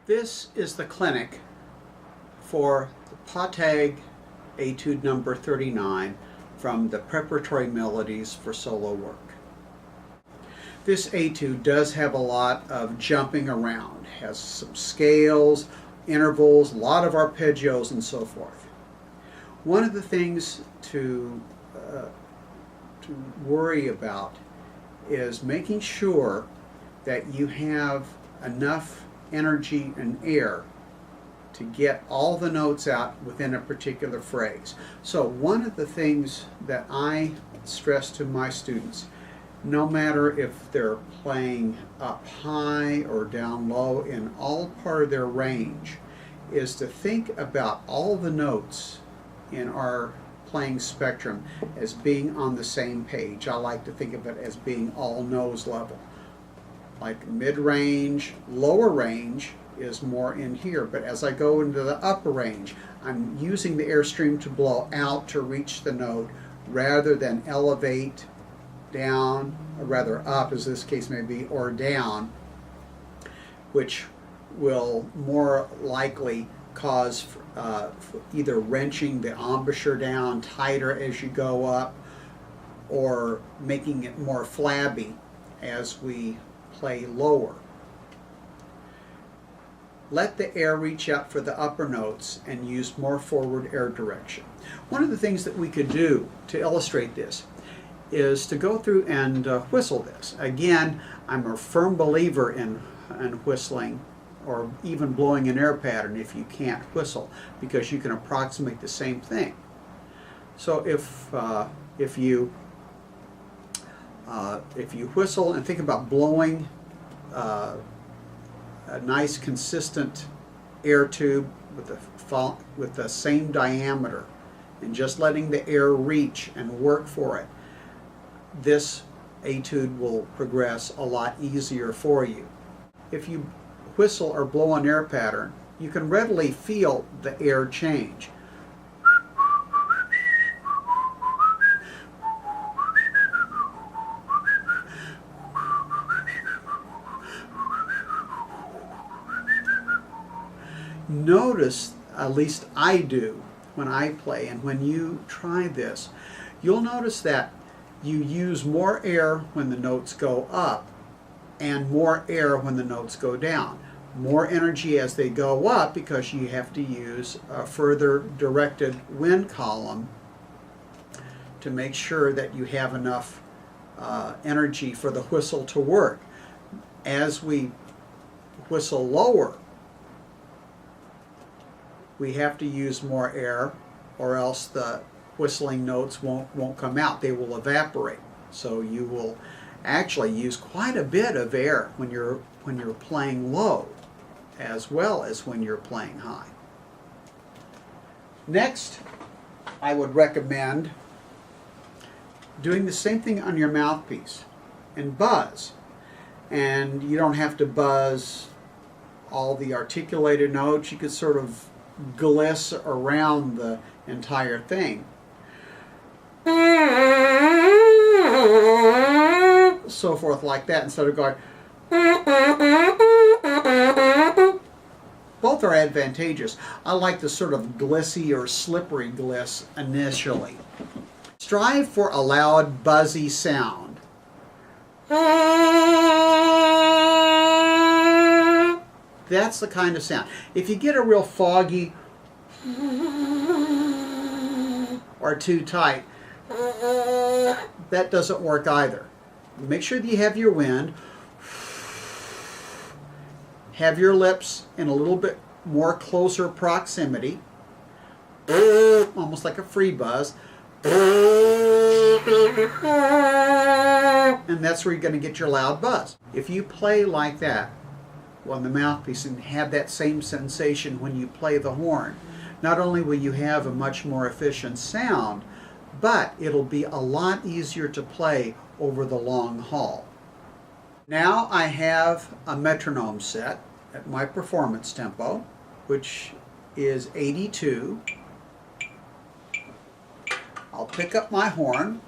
This is the clinic for the Pottag Etude number 39 from the Preparatory Melodies for solo work. This etude does have a lot of jumping around, has some scales, intervals, a lot of arpeggios and so forth. One of the things to worry about is making sure that you have enough energy and air to get all the notes out within a particular phrase. So one of the things that I stress to my students, no matter if they're playing up high or down low in all part of their range, is to think about all the notes in our playing spectrum as being on the same page. I like to think of it as being all nose level. Like mid-range, lower range is more in here, but as I go into the upper range, I'm using the airstream to blow out to reach the note rather than elevate down, or rather up as this case may be, or down, which will more likely cause either wrenching the embouchure down tighter as you go up or making it more flabby as we play lower. Let the air reach out for the upper notes and use more forward air direction. One of the things that we could do to illustrate this is to go through and whistle this. Again, I'm a firm believer in whistling or even blowing an air pattern if you can't whistle, because you can approximate the same thing. So if you whistle and think about blowing a nice consistent air tube with the same diameter and just letting the air reach and work for it, this etude will progress a lot easier for you. If you whistle or blow an air pattern, you can readily feel the air change. Notice, at least I do when I play, and when you try this, you'll notice that you use more air when the notes go up and more air when the notes go down. More energy as they go up because you have to use a further directed wind column to make sure that you have enough energy for the whistle to work. As we whistle lower, we have to use more air, or else the whistling notes won't come out. They will evaporate. So you will actually use quite a bit of air when you're playing low, as well as when you're playing high. Next, I would recommend doing the same thing on your mouthpiece and buzz. And you don't have to buzz all the articulated notes. You could sort of gliss around the entire thing. So forth like that, instead of going. Both are advantageous. I like the sort of glissy or slippery gliss initially. Strive for a loud, buzzy sound. That's the kind of sound. If you get a real foggy or too tight, that doesn't work either. Make sure that you have your wind, have your lips in a little bit more closer proximity, almost like a free buzz, and that's where you're going to get your loud buzz. If you play like that on the mouthpiece and have that same sensation when you play the horn, not only will you have a much more efficient sound, but it'll be a lot easier to play over the long haul. Now I have a metronome set at my performance tempo, which is 82. I'll pick up my horn.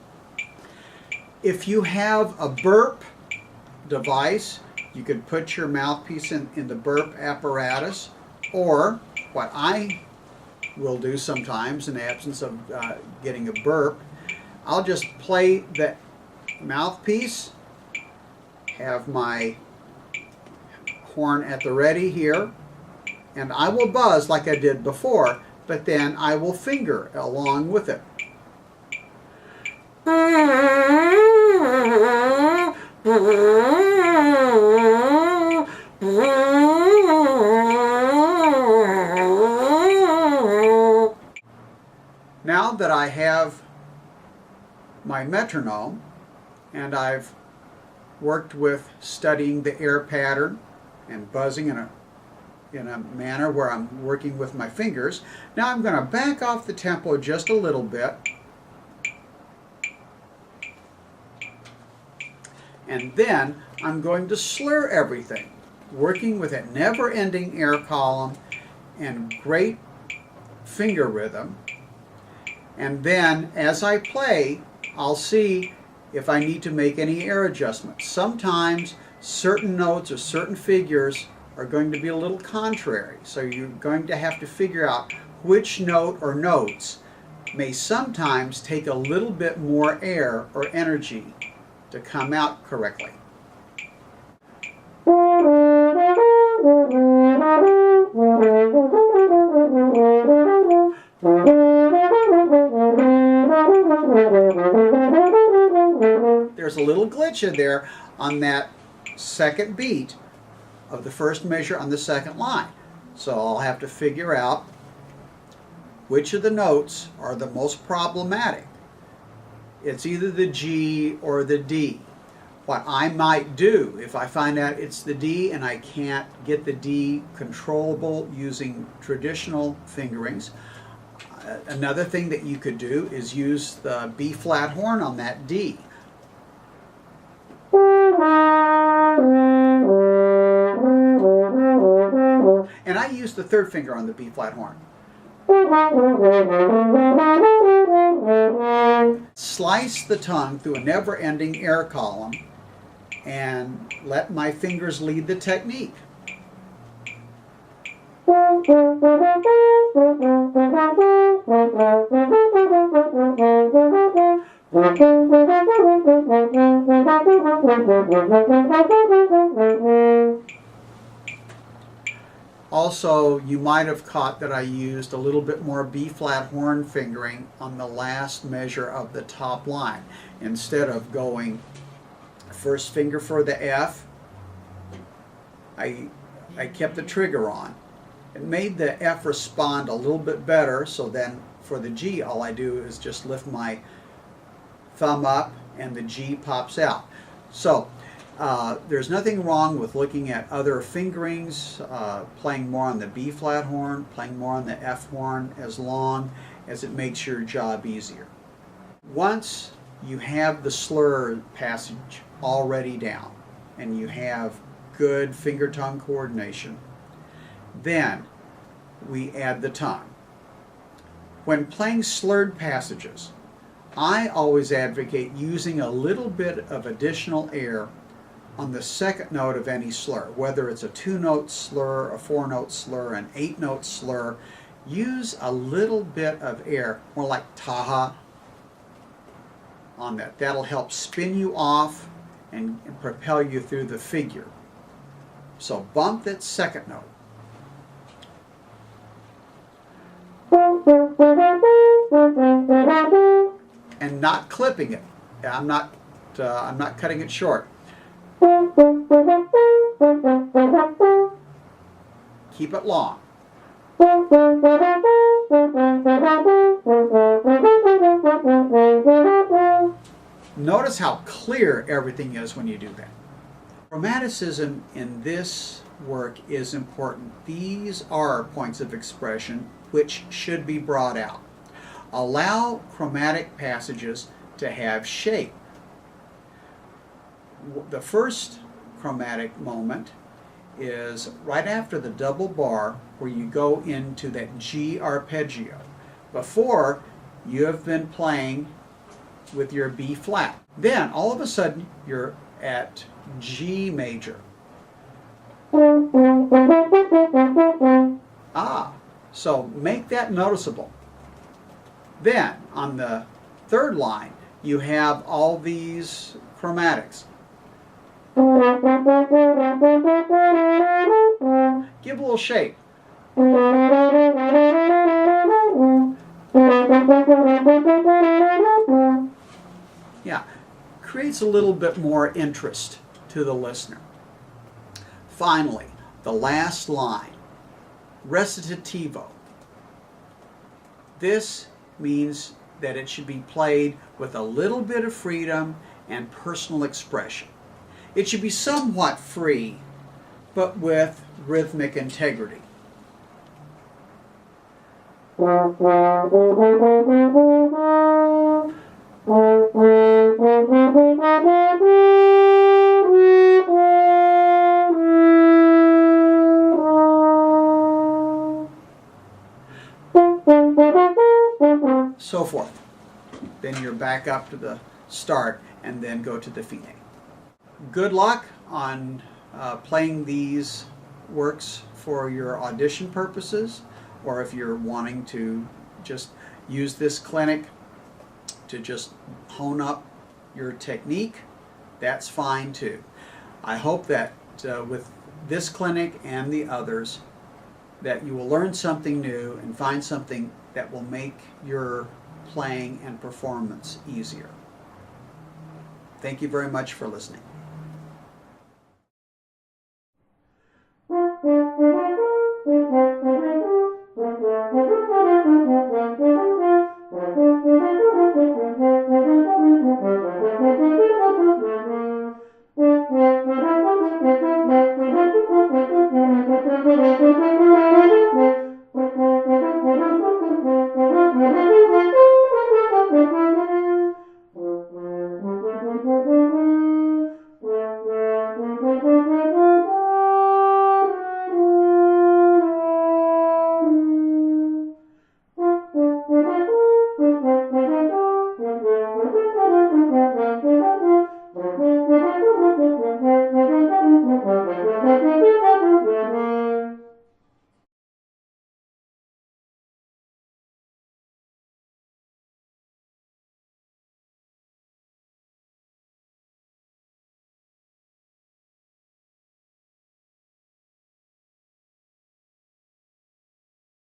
If you have a burp device, You could put your mouthpiece in the burp apparatus, or what I will do sometimes in the absence of getting a burp, I'll just play the mouthpiece, have my horn at the ready here, and I will buzz like I did before, but then I will finger along with it. Now that I have my metronome and I've worked with studying the air pattern and buzzing in a manner where I'm working with my fingers, now I'm going to back off the tempo just a little bit, and then I'm going to slur everything, working with a never-ending air column and great finger rhythm. And then as I play, I'll see if I need to make any air adjustments. Sometimes certain notes or certain figures are going to be a little contrary, so you're going to have to figure out which note or notes may sometimes take a little bit more air or energy to come out correctly. There's a little glitch in there on that second beat of the first measure on the second line. So I'll have to figure out which of the notes are the most problematic. It's either the G or the D. What I might do, if I find out it's the D and I can't get the D controllable using traditional fingerings, another thing that you could do is use the B flat horn on that D. And I use the third finger on the B flat horn. Slice the tongue through a never-ending air column and let my fingers lead the technique. Also, you might have caught that I used a little bit more B-flat horn fingering on the last measure of the top line. Instead of going first finger for the F, I kept the trigger on. It made the F respond a little bit better, so then for the G, all I do is just lift my thumb up and the G pops out. So there's nothing wrong with looking at other fingerings, playing more on the B flat horn, playing more on the F horn, as long as it makes your job easier. Once you have the slur passage already down and you have good finger-tongue coordination, then we add the tongue. When playing slurred passages, I always advocate using a little bit of additional air on the second note of any slur, whether it's a 2-note slur, a 4-note slur, an 8-note slur. Use a little bit of air, more like taha, on that. That'll help spin you off and propel you through the figure. So bump that second note. And not clipping it. I'm not cutting it short. Keep it long. Notice how clear everything is when you do that. Chromaticism in this work is important. These are points of expression which should be brought out. Allow chromatic passages to have shape. The first chromatic moment is right after the double bar where you go into that G arpeggio. Before, you have been playing with your B flat. Then all of a sudden you're at G major. Ah, so make that noticeable. Then, on the third line, you have all these chromatics. Give a little shape. Yeah, creates a little bit more interest to the listener. Finally, the last line, recitativo. This means that it should be played with a little bit of freedom and personal expression. It should be somewhat free, but with rhythmic integrity. So forth. Then you're back up to the start and then go to the fine. Good luck on playing these works for your audition purposes, or if you're wanting to just use this clinic to just hone up your technique, that's fine too. I hope that with this clinic and the others that you will learn something new and find something that will make your playing and performance easier. Thank you very much for listening.